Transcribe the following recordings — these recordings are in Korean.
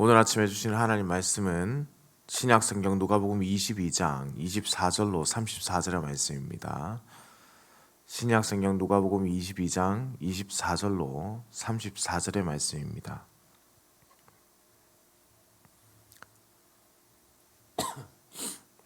오늘 아침에 주시는 하나님 말씀은 신약성경 누가복음 22장 24절로 34절의 말씀입니다. 신약성경 누가복음 22장 24절로 34절의 말씀입니다.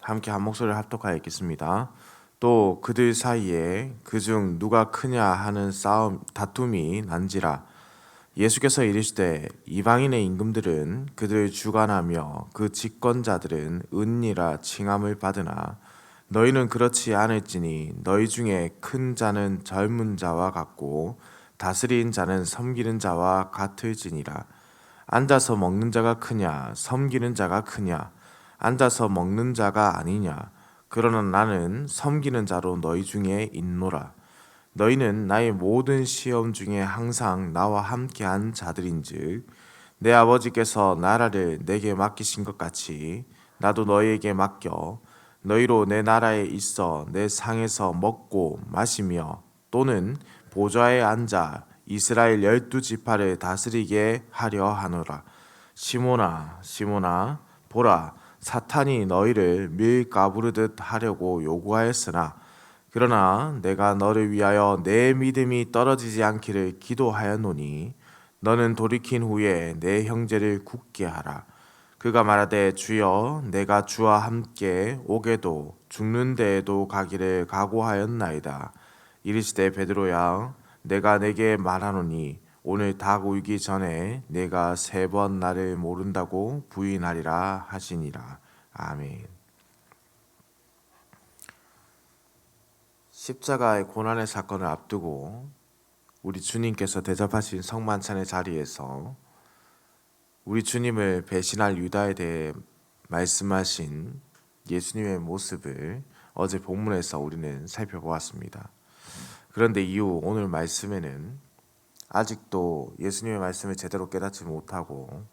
함께 한 목소리를 합독하여 읽겠습니다. 또 그들 사이에 그중 누가 크냐 하는 다툼이 난지라. 예수께서 이르시되 이방인의 임금들은 그들을 주관하며 그 집권자들은 은이라 칭함을 받으나 너희는 그렇지 않을지니 너희 중에 큰 자는 젊은 자와 같고 다스린 자는 섬기는 자와 같을지니라. 앉아서 먹는 자가 크냐 섬기는 자가 크냐. 앉아서 먹는 자가 아니냐. 그러나 나는 섬기는 자로 너희 중에 있노라. 너희는 나의 모든 시험 중에 항상 나와 함께한 자들인즉 내 아버지께서 나라를 내게 맡기신 것 같이 나도 너희에게 맡겨 너희로 내 나라에 있어 내 상에서 먹고 마시며 또는 보좌에 앉아 이스라엘 12지파를 다스리게 하려 하노라. 시몬아 시몬아 보라, 사탄이 너희를 밀 까부르듯 하려고 요구하였으나 그러나 내가 너를 위하여 내 믿음이 떨어지지 않기를 기도하였노니 너는 돌이킨 후에 내 형제를 굳게 하라. 그가 말하되 주여 내가 주와 함께 오게도 죽는 데에도 가기를 각오하였나이다. 이르시되 베드로야 내가 내게 말하노니 오늘 닭 울기 전에 내가 3번 나를 모른다고 부인하리라 하시니라. 아멘. 십자가의 고난의 사건을 앞두고 우리 주님께서 대접하신 성만찬의 자리에서 우리 주님을 배신할 유다에 대해 말씀하신 예수님의 모습을 어제 본문에서 우리는 살펴보았습니다. 그런데 이후 오늘 말씀에는 아직도 예수님의 말씀을 제대로 깨닫지 못하고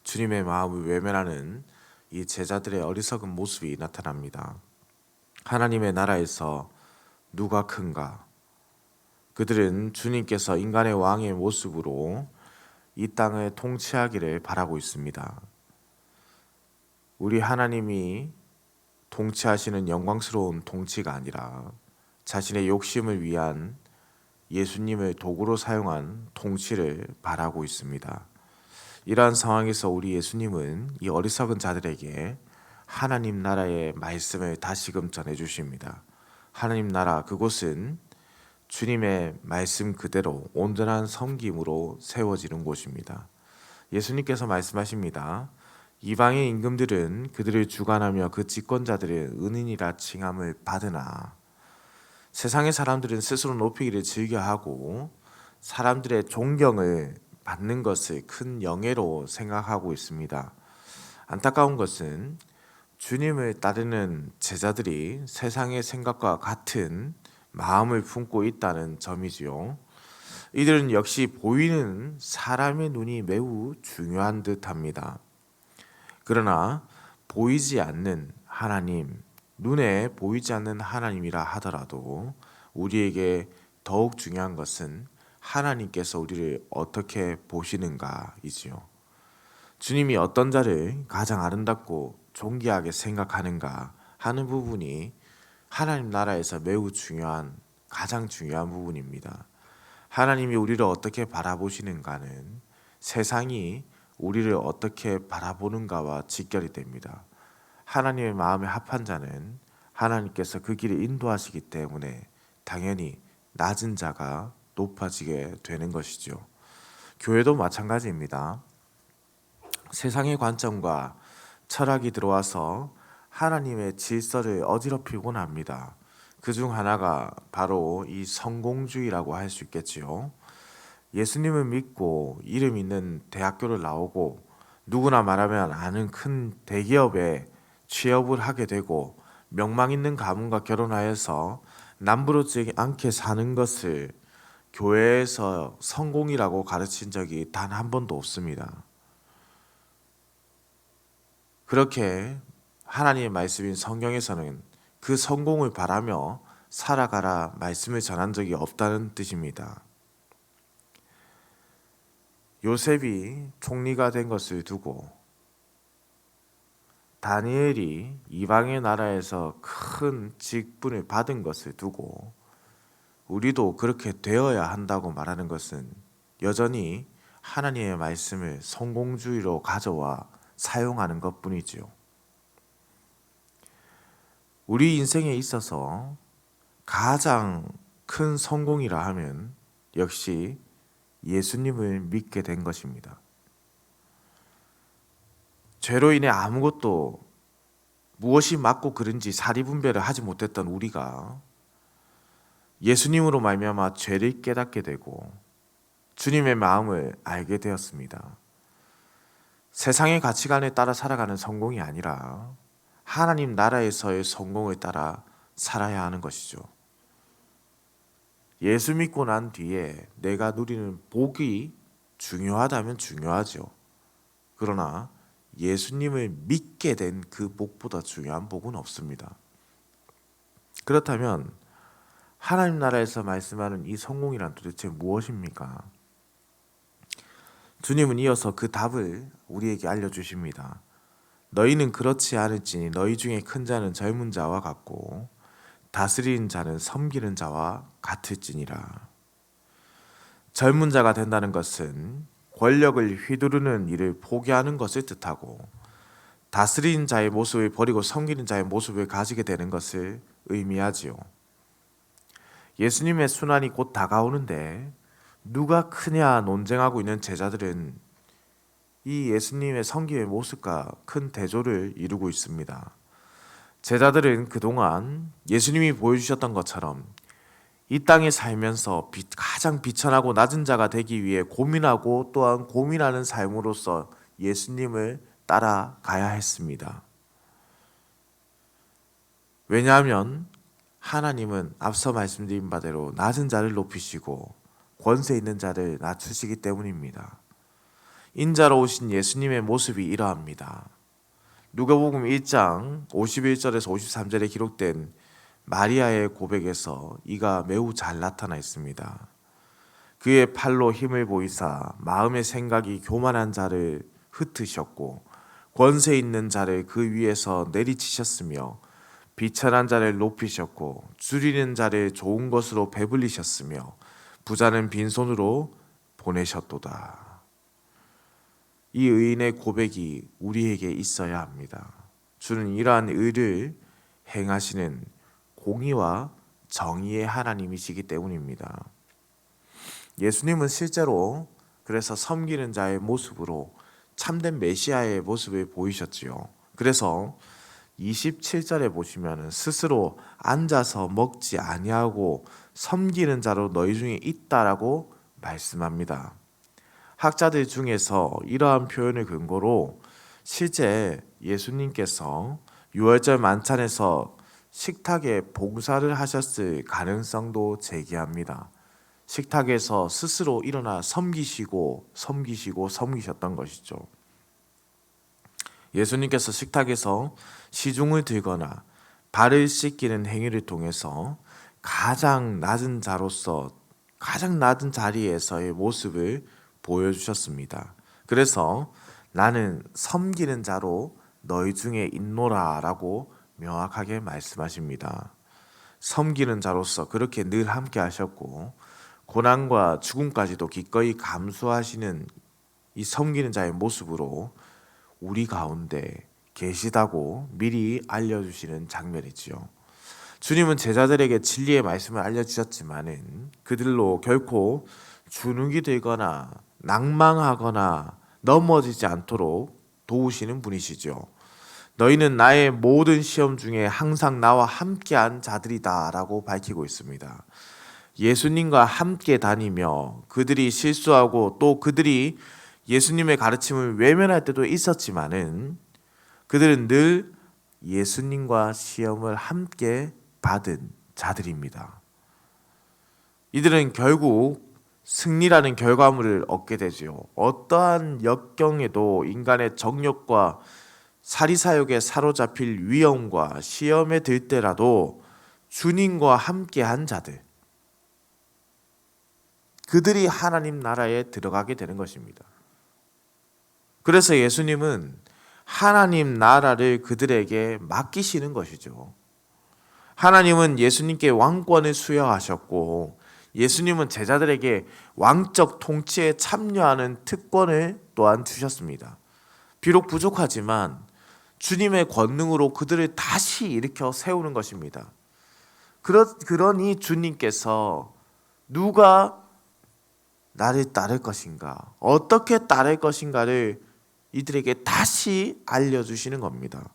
주님의 마음을 외면하는 이 제자들의 어리석은 모습이 나타납니다. 하나님의 나라에서 누가 큰가? 그들은 주님께서 인간의 왕의 모습으로 이 땅을 통치하기를 바라고 있습니다. 우리 하나님이 통치하시는 영광스러운 통치가 아니라 자신의 욕심을 위한 예수님을 도구로 사용한 통치를 바라고 있습니다. 이러한 상황에서 우리 예수님은 이 어리석은 자들에게 하나님 나라의 말씀을 다시금 전해주십니다. 하나님 나라, 그곳은 주님의 말씀 그대로 온전한 섬김으로 세워지는 곳입니다. 예수님께서 말씀하십니다. 이방의 임금들은 그들을 주관하며 그 집권자들은 은인이라 칭함을 받으나. 세상의 사람들은 스스로 높이기를 즐겨하고 사람들의 존경을 받는 것을 큰 영예로 생각하고 있습니다. 안타까운 것은 주님을 따르는 제자들이 세상의 생각과 같은 마음을 품고 있다는 점이지요. 이들은 역시 보이는 사람의 눈이 매우 중요한 듯합니다. 그러나 보이지 않는 하나님, 눈에 보이지 않는 하나님이라 하더라도 우리에게 더욱 중요한 것은 하나님께서 우리를 어떻게 보시는가이지요. 주님이 어떤 자를 가장 아름답고 존귀하게 생각하는가 하는 부분이 하나님 나라에서 매우 중요한, 가장 중요한 부분입니다. 하나님이 우리를 어떻게 바라보시는가는 세상이 우리를 어떻게 바라보는가와 직결이 됩니다. 하나님의 마음에 합한 자는 하나님께서 그 길을 인도하시기 때문에 당연히 낮은 자가 높아지게 되는 것이죠. 교회도 마찬가지입니다. 세상의 관점과 철학이 들어와서 하나님의 질서를 어지럽히곤 합니다. 그중 하나가 바로 이 성공주의라고 할 수 있겠지요. 예수님을 믿고 이름 있는 대학교를 나오고 누구나 말하면 아는 큰 대기업에 취업을 하게 되고 명망 있는 가문과 결혼하여서 남부럽지 않게 사는 것을 교회에서 성공이라고 가르친 적이 단 한 번도 없습니다. 그렇게 하나님의 말씀인 성경에서는 그 성공을 바라며 살아가라 말씀을 전한 적이 없다는 뜻입니다. 요셉이 총리가 된 것을 두고 다니엘이 이방의 나라에서 큰 직분을 받은 것을 두고 우리도 그렇게 되어야 한다고 말하는 것은 여전히 하나님의 말씀을 성공주의로 가져와 사용하는 것뿐이지요. 우리 인생에 있어서 가장 큰 성공이라 하면 역시 예수님을 믿게 된 것입니다. 죄로 인해 아무것도 무엇이 맞고 그른지 사리분별을 하지 못했던 우리가 예수님으로 말미암아 죄를 깨닫게 되고 주님의 마음을 알게 되었습니다. 세상의 가치관에 따라 살아가는 성공이 아니라 하나님 나라에서의 성공을 따라 살아야 하는 것이죠. 예수 믿고 난 뒤에 내가 누리는 복이 중요하다면 중요하죠. 그러나 예수님을 믿게 된 그 복보다 중요한 복은 없습니다. 그렇다면 하나님 나라에서 말씀하는 이 성공이란 도대체 무엇입니까? 주님은 이어서 그 답을 우리에게 알려주십니다. 너희는 그렇지 않을지니 너희 중에 큰 자는 젊은 자와 같고 다스리는 자는 섬기는 자와 같을지니라. 젊은 자가 된다는 것은 권력을 휘두르는 일을 포기하는 것을 뜻하고 다스리는 자의 모습을 버리고 섬기는 자의 모습을 가지게 되는 것을 의미하지요. 예수님의 순환이 곧 다가오는데 누가 크냐 논쟁하고 있는 제자들은 이 예수님의 섬김의 모습과 큰 대조를 이루고 있습니다. 제자들은 그동안 예수님이 보여주셨던 것처럼 이 땅에 살면서 가장 비천하고 낮은 자가 되기 위해 고민하고 또한 고민하는 삶으로서 예수님을 따라가야 했습니다. 왜냐하면 하나님은 앞서 말씀드린 바대로 낮은 자를 높이시고 권세 있는 자를 낮추시기 때문입니다. 인자로 오신 예수님의 모습이 이러합니다. 누가복음 1장 51절에서 53절에 기록된 마리아의 고백에서 이가 매우 잘 나타나 있습니다. 그의 팔로 힘을 보이사 마음의 생각이 교만한 자를 흩으셨고 권세 있는 자를 그 위에서 내리치셨으며 비천한 자를 높이셨고 줄이는 자를 좋은 것으로 배불리셨으며 부자는 빈손으로 보내셨도다. 이 의인의 고백이 우리에게 있어야 합니다. 주는 이러한 의를 행하시는 공의와 정의의 하나님이시기 때문입니다. 예수님은 실제로 그래서 섬기는 자의 모습으로 참된 메시아의 모습을 보이셨지요. 그래서 27절에 보시면 스스로 앉아서 먹지 아니하고 섬기는 자로 너희 중에 있다라고 말씀합니다. 학자들 중에서 이러한 표현을 근거로 실제 예수님께서 유월절 만찬에서 식탁에 봉사를 하셨을 가능성도 제기합니다. 식탁에서 스스로 일어나 섬기시고 섬기셨던 것이죠. 예수님께서 식탁에서 시중을 들거나 발을 씻기는 행위를 통해서 가장 낮은 자로서 가장 낮은 자리에서의 모습을 보여주셨습니다. 그래서 나는 섬기는 자로 너희 중에 있노라 라고 명확하게 말씀하십니다. 섬기는 자로서 그렇게 늘 함께 하셨고 고난과 죽음까지도 기꺼이 감수하시는 이 섬기는 자의 모습으로 우리 가운데 계시다고 미리 알려주시는 장면이지요. 주님은 제자들에게 진리의 말씀을 알려주셨지만은 그들로 결코 주눅이 들거나 낭망하거나 넘어지지 않도록 도우시는 분이시죠. 너희는 나의 모든 시험 중에 항상 나와 함께한 자들이다 라고 밝히고 있습니다. 예수님과 함께 다니며 그들이 실수하고 또 그들이 예수님의 가르침을 외면할 때도 있었지만은 그들은 늘 예수님과 시험을 함께 받은 자들입니다. 이들은 결국 승리라는 결과물을 얻게 되지요. 어떠한 역경에도 인간의 정욕과 사리사욕에 사로잡힐 위험과 시험에 들 때라도 주님과 함께한 자들, 그들이 하나님 나라에 들어가게 되는 것입니다. 그래서 예수님은 하나님 나라를 그들에게 맡기시는 것이죠. 하나님은 예수님께 왕권을 수여하셨고 예수님은 제자들에게 왕적 통치에 참여하는 특권을 또한 주셨습니다. 비록 부족하지만 주님의 권능으로 그들을 다시 일으켜 세우는 것입니다. 그러니 주님께서 누가 나를 따를 것인가, 어떻게 따를 것인가를 이들에게 다시 알려주시는 겁니다.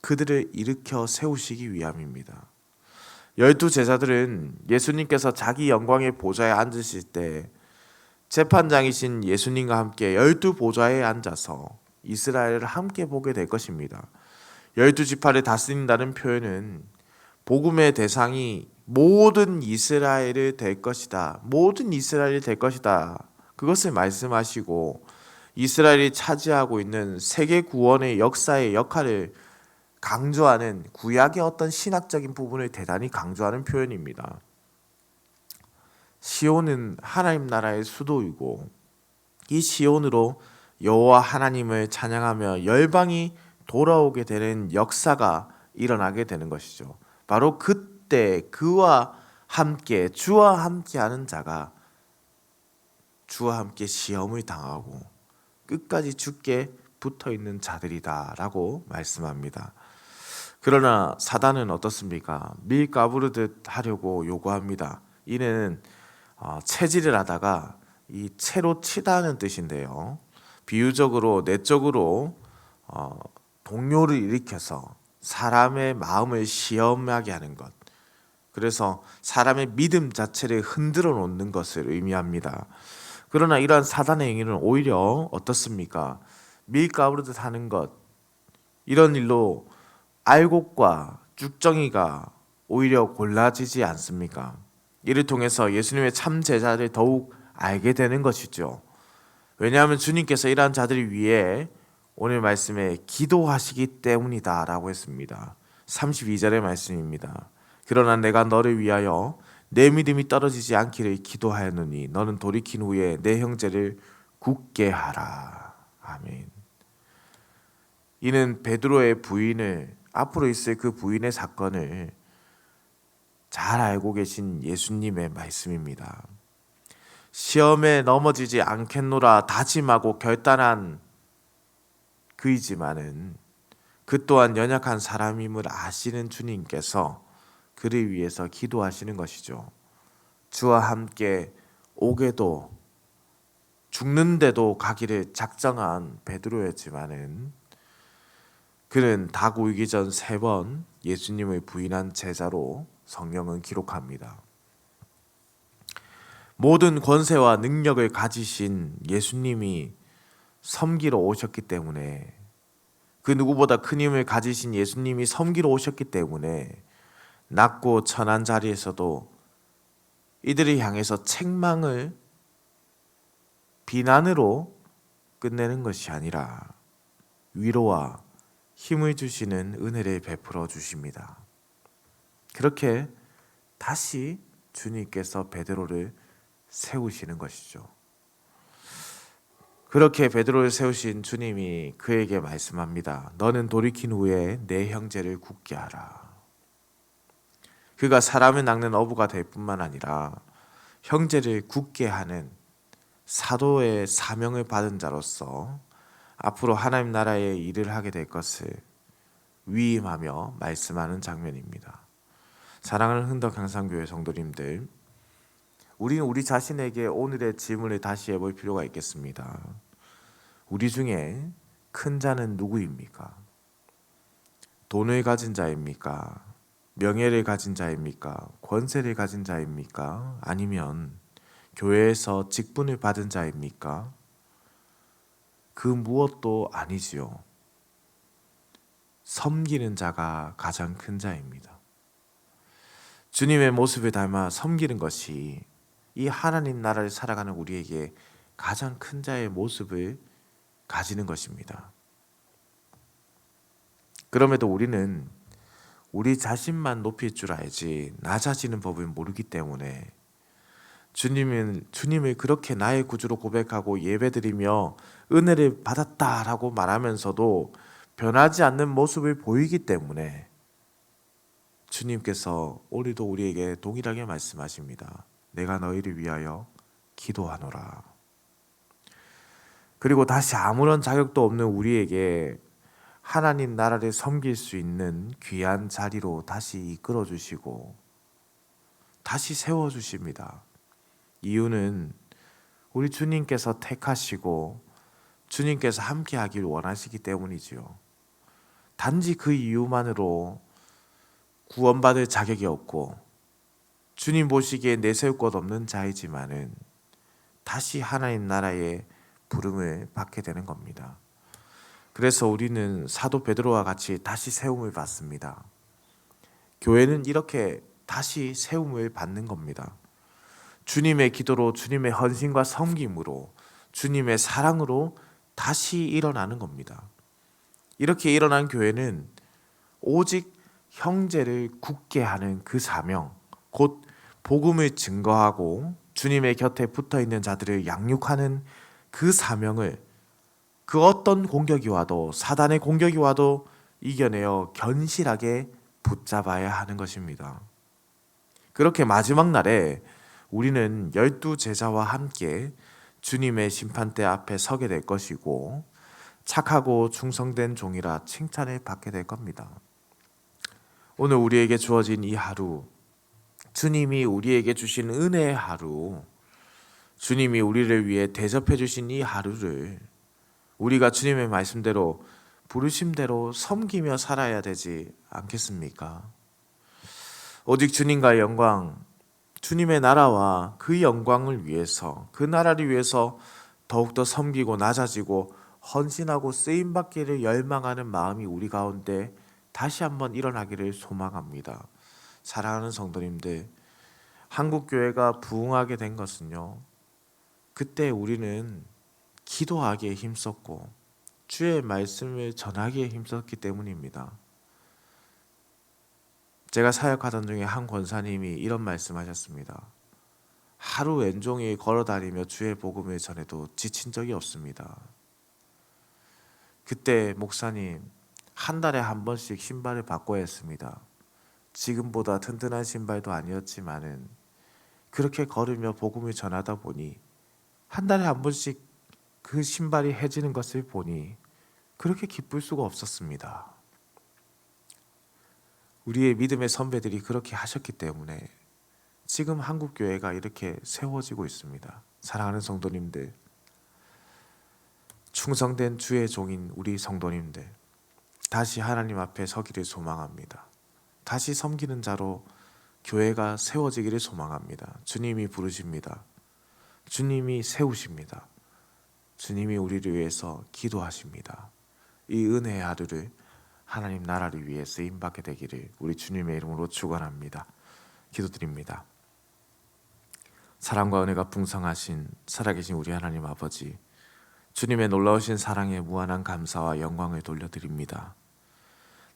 그들을 일으켜 세우시기 위함입니다. 12 제자들은 예수님께서 자기 영광의 보좌에 앉으실 때 재판장이신 예수님과 함께 12 보좌에 앉아서 이스라엘을 함께 보게 될 것입니다. 12 지파를 다스린다는 표현은 복음의 대상이 모든 이스라엘이 될 것이다. 모든 이스라엘이 될 것이다. 그것을 말씀하시고 이스라엘이 차지하고 있는 세계 구원의 역사의 역할을 강조하는 구약의 어떤 신학적인 부분을 대단히 강조하는 표현입니다. 시온은 하나님 나라의 수도이고 이 시온으로 여호와 하나님을 찬양하며 열방이 돌아오게 되는 역사가 일어나게 되는 것이죠. 바로 그때 그와 함께 주와 함께하는 자가 주와 함께 시험을 당하고 끝까지 주께 붙어있는 자들이다라고 말씀합니다. 그러나 사단은 어떻습니까? 밀가부르듯 하려고 요구합니다. 이는 채질을 하다가 이 채로 치다는 뜻인데요. 비유적으로 내적으로 동요를 일으켜서 사람의 마음을 시험하게 하는 것, 그래서 사람의 믿음 자체를 흔들어 놓는 것을 의미합니다. 그러나 이러한 사단의 행위는 오히려 어떻습니까? 밀가부르듯 하는 것, 이런 일로 알곡과 쭉정이가 오히려 골라지지 않습니까? 이를 통해서 예수님의 참 제자를 더욱 알게 되는 것이죠. 왜냐하면 주님께서 이러한 자들을 위해 오늘 말씀에 기도하시기 때문이다 라고 했습니다. 32절의 말씀입니다. 그러나 내가 너를 위하여 내 믿음이 떨어지지 않기를 기도하였노니 너는 돌이킨 후에 내 형제를 굳게 하라. 아멘. 이는 베드로의 부인을, 앞으로 있을 그 부인의 사건을 잘 알고 계신 예수님의 말씀입니다. 시험에 넘어지지 않겠노라 다짐하고 결단한 그이지만은 그 또한 연약한 사람임을 아시는 주님께서 그를 위해서 기도하시는 것이죠. 주와 함께 오게도 죽는데도 가기를 작정한 베드로였지만은 그는 다 보이기 전 3번 예수님을 부인한 제자로 성경은 기록합니다. 모든 권세와 능력을 가지신 예수님이 섬기러 오셨기 때문에, 그 누구보다 큰 힘을 가지신 예수님이 섬기러 오셨기 때문에 낮고 천한 자리에서도 이들을 향해서 책망을 비난으로 끝내는 것이 아니라 위로와 힘을 주시는 은혜를 베풀어 주십니다. 그렇게 다시 주님께서 베드로를 세우시는 것이죠. 그렇게 베드로를 세우신 주님이 그에게 말씀합니다. 너는 돌이킨 후에 내 형제를 굳게 하라. 그가 사람을 낚는 어부가 될 뿐만 아니라 형제를 굳게 하는 사도의 사명을 받은 자로서 앞으로 하나님 나라의 일을 하게 될 것을 위임하며 말씀하는 장면입니다. 사랑하는 흥덕향상교회 성도님들, 우리는 우리 자신에게 오늘의 질문을 다시 해볼 필요가 있겠습니다. 우리 중에 큰 자는 누구입니까? 돈을 가진 자입니까? 명예를 가진 자입니까? 권세를 가진 자입니까? 아니면 교회에서 직분을 받은 자입니까? 그 무엇도 아니지요. 섬기는 자가 가장 큰 자입니다. 주님의 모습을 닮아 섬기는 것이 이 하나님 나라를 살아가는 우리에게 가장 큰 자의 모습을 가지는 것입니다. 그럼에도 우리는 우리 자신만 높일 줄 알지 낮아지는 법을 모르기 때문에 주님을 그렇게 나의 구주로 고백하고 예배드리며 은혜를 받았다라고 말하면서도 변하지 않는 모습을 보이기 때문에 주님께서 오늘도 우리에게 동일하게 말씀하십니다. 내가 너희를 위하여 기도하노라. 그리고 다시 아무런 자격도 없는 우리에게 하나님 나라를 섬길 수 있는 귀한 자리로 다시 이끌어 주시고 다시 세워 주십니다. 이유는 우리 주님께서 택하시고 주님께서 함께 하길 원하시기 때문이지요. 단지 그 이유만으로 구원받을 자격이 없고 주님 보시기에 내세울 것 없는 자이지만은 다시 하나님 나라의 부름을 받게 되는 겁니다. 그래서 우리는 사도 베드로와 같이 다시 세움을 받습니다. 교회는 이렇게 다시 세움을 받는 겁니다. 주님의 기도로, 주님의 헌신과 섬김으로, 주님의 사랑으로 다시 일어나는 겁니다. 이렇게 일어난 교회는 오직 형제를 굳게 하는 그 사명, 곧 복음을 증거하고 주님의 곁에 붙어있는 자들을 양육하는 그 사명을 그 어떤 공격이 와도, 사단의 공격이 와도 이겨내어 견실하게 붙잡아야 하는 것입니다. 그렇게 마지막 날에 우리는 12 제자와 함께 주님의 심판대 앞에 서게 될 것이고 착하고 충성된 종이라 칭찬을 받게 될 겁니다. 오늘 우리에게 주어진 이 하루, 주님이 우리에게 주신 은혜의 하루, 주님이 우리를 위해 대접해 주신 이 하루를 우리가 주님의 말씀대로 부르심대로 섬기며 살아야 되지 않겠습니까? 오직 주님과의 영광, 주님의 나라와 그 영광을 위해서, 그 나라를 위해서 더욱더 섬기고 낮아지고 헌신하고 쓰임받기를 열망하는 마음이 우리 가운데 다시 한번 일어나기를 소망합니다. 사랑하는 성도님들, 한국교회가 부흥하게 된 것은요, 그때 우리는 기도하기에 힘썼고 주의 말씀을 전하기에 힘썼기 때문입니다. 제가 사역하던 중에 한 권사님이 이런 말씀하셨습니다. 하루 왼종일 걸어다니며 주의 복음을 전해도 지친 적이 없습니다. 그때 목사님, 한 달에 한 번씩 신발을 바꿔야 했습니다. 지금보다 튼튼한 신발도 아니었지만은 그렇게 걸으며 복음을 전하다 보니 한 달에 한 번씩 그 신발이 해지는 것을 보니 그렇게 기쁠 수가 없었습니다. 우리의 믿음의 선배들이 그렇게 하셨기 때문에 지금 한국교회가 이렇게 세워지고 있습니다. 사랑하는 성도님들, 충성된 주의 종인 우리 성도님들, 다시 하나님 앞에 서기를 소망합니다. 다시 섬기는 자로 교회가 세워지기를 소망합니다. 주님이 부르십니다. 주님이 세우십니다. 주님이 우리를 위해서 기도하십니다. 이 은혜의 하루를 하나님 나라를 위해 쓰임받게 되기를 우리 주님의 이름으로 축원합니다. 기도드립니다. 사랑과 은혜가 풍성하신 살아계신 우리 하나님 아버지, 주님의 놀라우신 사랑에 무한한 감사와 영광을 돌려드립니다.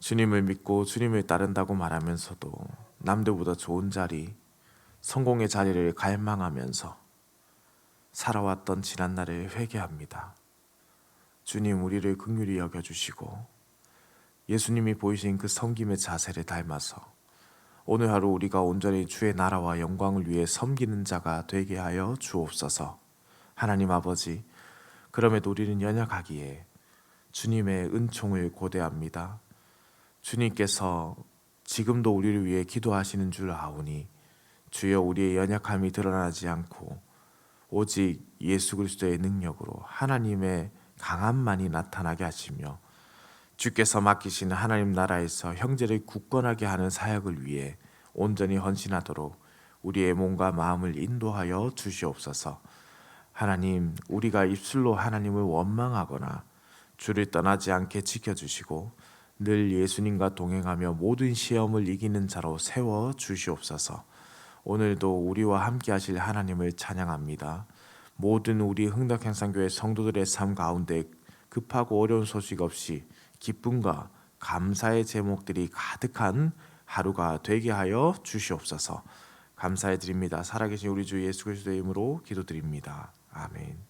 주님을 믿고 주님을 따른다고 말하면서도 남들보다 좋은 자리, 성공의 자리를 갈망하면서 살아왔던 지난날을 회개합니다. 주님, 우리를 긍휼히 여겨주시고 예수님이 보이신 그 섬김의 자세를 닮아서 오늘 하루 우리가 온전히 주의 나라와 영광을 위해 섬기는 자가 되게 하여 주옵소서. 하나님 아버지, 그럼에도 우리는 연약하기에 주님의 은총을 고대합니다. 주님께서 지금도 우리를 위해 기도하시는 줄 아오니 주여, 우리의 연약함이 드러나지 않고 오직 예수 그리스도의 능력으로 하나님의 강함만이 나타나게 하시며 주께서 맡기시는 하나님 나라에서 형제를 굳건하게 하는 사역을 위해 온전히 헌신하도록 우리의 몸과 마음을 인도하여 주시옵소서. 하나님, 우리가 입술로 하나님을 원망하거나 주를 떠나지 않게 지켜주시고 늘 예수님과 동행하며 모든 시험을 이기는 자로 세워 주시옵소서. 오늘도 우리와 함께 하실 하나님을 찬양합니다. 모든 우리 흥덕행상교회 성도들의 삶 가운데 급하고 어려운 소식 없이 기쁨과 감사의 제목들이 가득한 하루가 되게 하여 주시옵소서. 감사해 드립니다. 살아계신 우리 주 예수 그리스도의 이름으로 기도드립니다. 아멘.